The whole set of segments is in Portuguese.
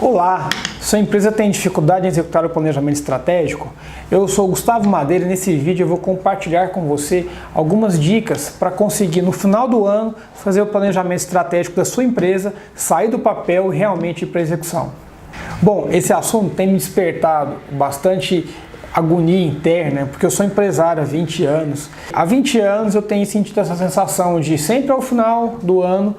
Olá, sua empresa tem dificuldade em executar o planejamento estratégico? Eu sou o Gustavo Madeira e nesse vídeo eu vou compartilhar com você algumas dicas para conseguir no final do ano fazer o planejamento estratégico da sua empresa, sair do papel e realmente ir para a execução. Bom, esse assunto tem me despertado bastante agonia interna, porque eu sou empresário há 20 anos. Há 20 anos eu tenho sentido essa sensação de sempre ao final do ano,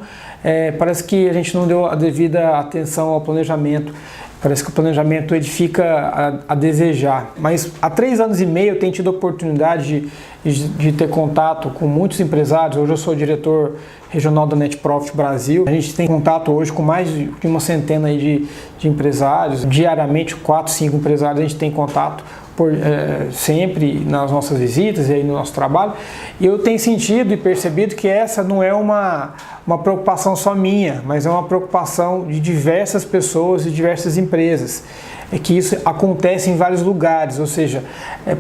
parece que a gente não deu a devida atenção ao planejamento. Parece que o planejamento ele fica a desejar. Mas há 3 anos e meio eu tenho tido a oportunidade de ter contato com muitos empresários. Hoje eu sou diretor regional da Net Profit Brasil. A gente tem contato hoje com mais de uma centena aí de empresários. Diariamente, 4, 5 empresários a gente tem contato sempre nas nossas visitas e aí no nosso trabalho. E eu tenho sentido e percebido que essa não é uma preocupação só minha, mas é uma preocupação de diversas pessoas e diversas empresas. É que isso acontece em vários lugares, ou seja,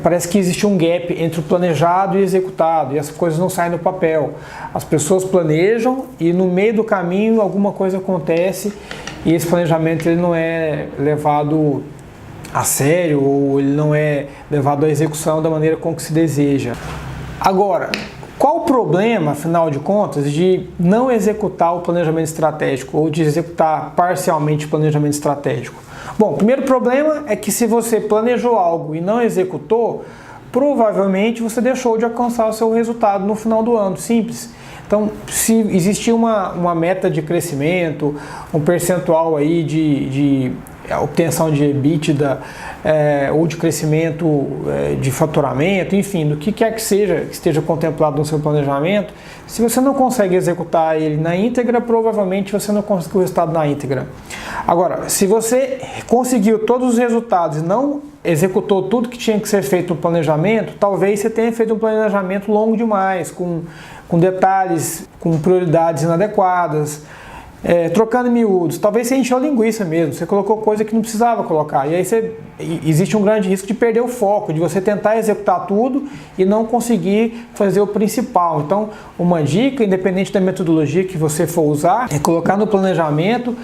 parece que existe um gap entre o planejado e o executado, e as coisas não saem do papel. As pessoas planejam e no meio do caminho alguma coisa acontece e esse planejamento ele não é levado a sério ou ele não é levado à execução da maneira como que se deseja. Agora, qual o problema, afinal de contas, de não executar o planejamento estratégico ou de executar parcialmente o planejamento estratégico? Bom, o primeiro problema é que se você planejou algo e não executou, provavelmente você deixou de alcançar o seu resultado no final do ano, simples. Então, se existir uma meta de crescimento, um percentual aí de obtenção de EBITDA ou de crescimento de faturamento, enfim, do que quer que seja que esteja contemplado no seu planejamento, se você não consegue executar ele na íntegra, provavelmente você não conseguiu o resultado na íntegra. Agora, se você conseguiu todos os resultados e não executou tudo que tinha que ser feito no planejamento, talvez você tenha feito um planejamento longo demais, com detalhes, com prioridades inadequadas, trocando em miúdos. Talvez você encheu linguiça mesmo, você colocou coisa que não precisava colocar, e aí existe um grande risco de perder o foco, de você tentar executar tudo e não conseguir fazer o principal. Então, uma dica, independente da metodologia que você for usar, é colocar no planejamento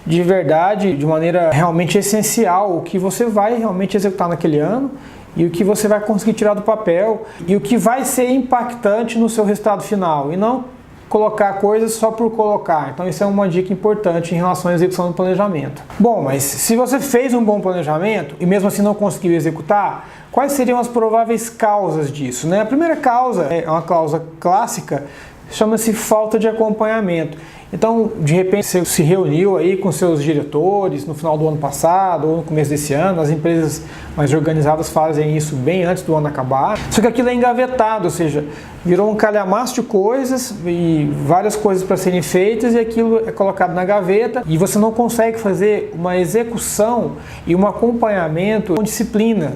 de verdade, de maneira realmente essencial, o que você vai realmente executar naquele ano e o que você vai conseguir tirar do papel e o que vai ser impactante no seu resultado final, e não colocar coisas só por colocar. Então isso é uma dica importante em relação à execução do planejamento. Bom, mas se você fez um bom planejamento e mesmo assim não conseguiu executar, quais seriam as prováveis causas disso, né? A primeira causa é uma causa clássica, chama-se falta de acompanhamento. Então, de repente, você se reuniu aí com seus diretores no final do ano passado ou no começo desse ano. As empresas mais organizadas fazem isso bem antes do ano acabar. Só que aquilo é engavetado, ou seja, virou um calhamaço de coisas e várias coisas para serem feitas e aquilo é colocado na gaveta e você não consegue fazer uma execução e um acompanhamento com disciplina,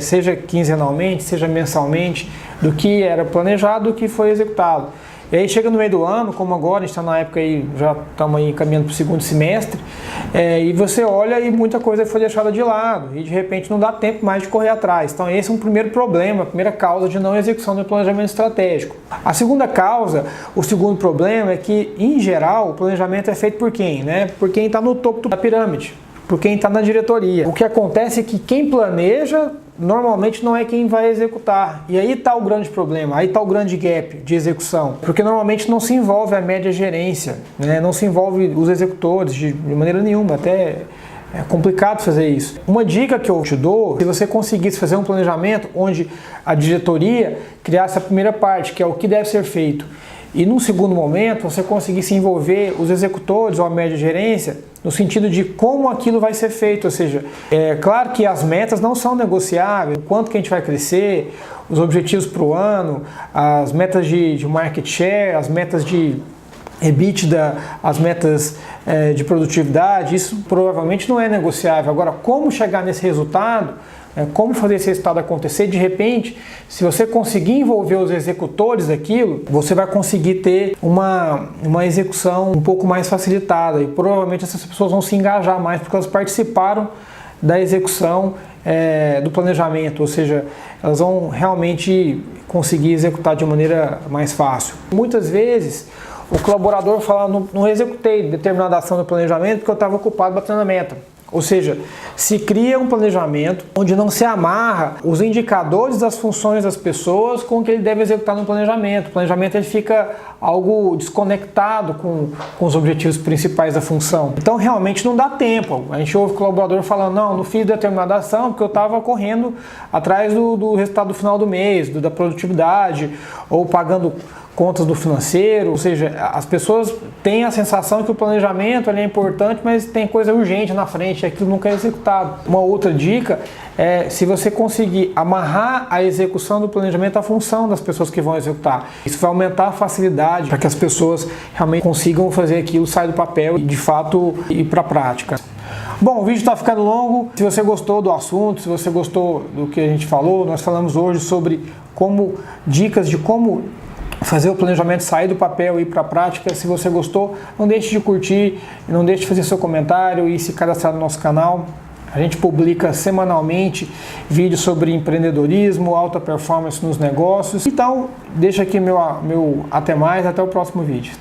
seja quinzenalmente, seja mensalmente, do que era planejado, do que foi executado. E aí chega no meio do ano, como agora, a gente está na época aí, já estamos aí caminhando para o segundo semestre, e você olha e muita coisa foi deixada de lado, e de repente não dá tempo mais de correr atrás. Então esse é um primeiro problema, a primeira causa de não execução do planejamento estratégico. A segunda causa, o segundo problema é que, em geral, o planejamento é feito por quem? Por quem está no topo da pirâmide, por quem está na diretoria. O que acontece é que quem planeja normalmente não é quem vai executar. E aí está o grande problema, aí está o grande gap de execução. Porque normalmente não se envolve a média gerência, não se envolve os executores de maneira nenhuma, até é complicado fazer isso. Uma dica que eu te dou, se você conseguisse fazer um planejamento onde a diretoria criasse a primeira parte, que é o que deve ser feito, e num segundo momento você conseguisse envolver os executores ou a média gerência no sentido de como aquilo vai ser feito, ou seja, é claro que as metas não são negociáveis, o quanto que a gente vai crescer, os objetivos para o ano, as metas de market share, as metas de EBITDA, as metas de produtividade, isso provavelmente não é negociável. Agora, como chegar nesse resultado, como fazer esse resultado acontecer, de repente, se você conseguir envolver os executores daquilo, você vai conseguir ter uma execução um pouco mais facilitada e provavelmente essas pessoas vão se engajar mais porque elas participaram da execução do planejamento, ou seja, elas vão realmente conseguir executar de maneira mais fácil. Muitas vezes o colaborador fala, não executei determinada ação do planejamento porque eu estava ocupado batendo a meta. Ou seja, se cria um planejamento onde não se amarra os indicadores das funções das pessoas com o que ele deve executar no planejamento. O planejamento ele fica algo desconectado com os objetivos principais da função. Então realmente não dá tempo. A gente ouve o colaborador falando, não fiz determinada ação porque eu estava correndo atrás do resultado do final do mês, da produtividade, ou pagando contas do financeiro. Ou seja, as pessoas têm a sensação que o planejamento ele é importante, mas tem coisa urgente na frente e aquilo nunca é executado. Uma outra dica é se você conseguir amarrar a execução do planejamento à função das pessoas que vão executar. Isso vai aumentar a facilidade para que as pessoas realmente consigam fazer aquilo sair do papel e de fato ir para a prática. Bom, o vídeo está ficando longo. Se você gostou do assunto, se você gostou do que a gente falou, nós falamos hoje sobre dicas de como fazer o planejamento sair do papel e ir para a prática. Se você gostou, não deixe de curtir, não deixe de fazer seu comentário e se cadastrar no nosso canal. A gente publica semanalmente vídeos sobre empreendedorismo, alta performance nos negócios. Então, deixa aqui meu até mais, até o próximo vídeo.